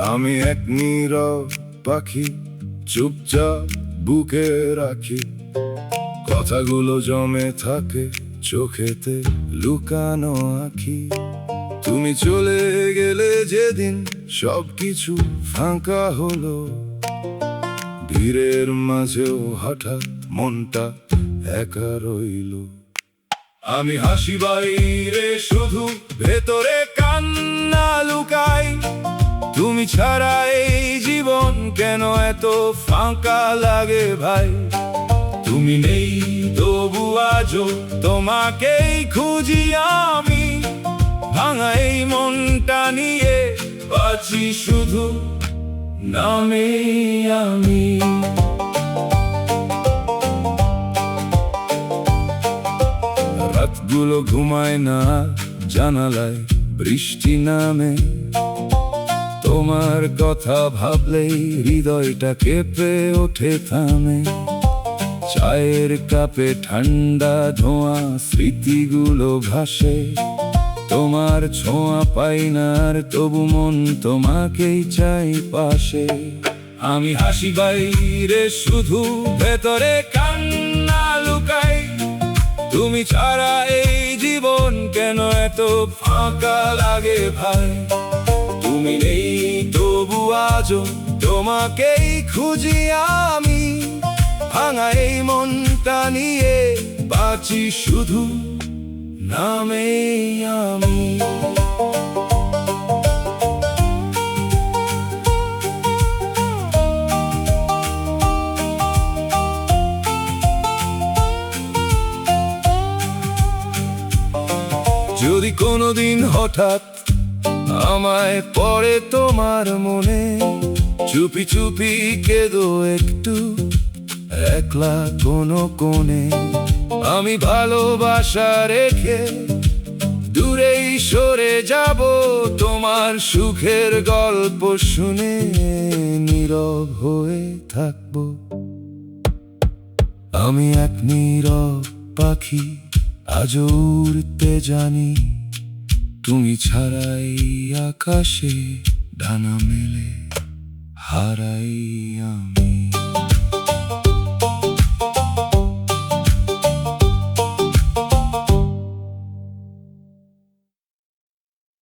আমি এক নীরব পাখি, চুপচাপ বুকে রাখি কথাগুলো জমে থাকে চোখেতে লুকানো আঁখি। তুমি চলে গেলে যেদিন সবকিছু ফাঁকা হলো, ভিড়ের মাঝেও হঠাৎ মনটা একা রইল। আমি হাসি বাইরে শুধু ভেতরে কান্না লুকাই। তুমি ছাড়া এই জীবন কেন এত ফাঁকা লাগে ভাই। তুমি নেই তবু আজও তোমাকেই খুঁজি আমি। ভাঙা এই মনটা নিয়ে বাঁচি শুধু নামে আমি। রাতগুলো ঘুমায় না, জানালায় বৃষ্টি নামে। তোমার কথা ভাবলেই হৃদয়টা কেঁপে ওঠে থামে। চায়ের কাপে ঠান্ডা ধোঁয়া স্মৃতিগুলো ভাসে। তোমার ছোঁয়া পাই না আর তবু মন তোমাকেই চাই পাশে। আমি হাসি বাইরে শুধু ভেতরে কান্না লুকাই। তুমি ছাড়া এই জীবন কেন এত ফাঁকা লাগে ভাই। তুমি নেই তবু আজও তোমাকেই খুঁজি আমি। ভাঙা এই মনটা নিয়ে বাঁচি শুধু নামে আমি। যদি কোনোদিন হঠাৎ আমায় পড়ে তোমার মনে, চুপি চুপি কেঁদো একটু একলা কোনো কোণে। আমি ভালোবাসা রেখে দূরেই সরে যাব, তোমার সুখের গল্প শুনে নীরব হয়ে থাকবো। আমি এক নীরব পাখি, আজও উড়তে জানি। তুমি ছাড়াই আকাশে ডানা মেলে হারাই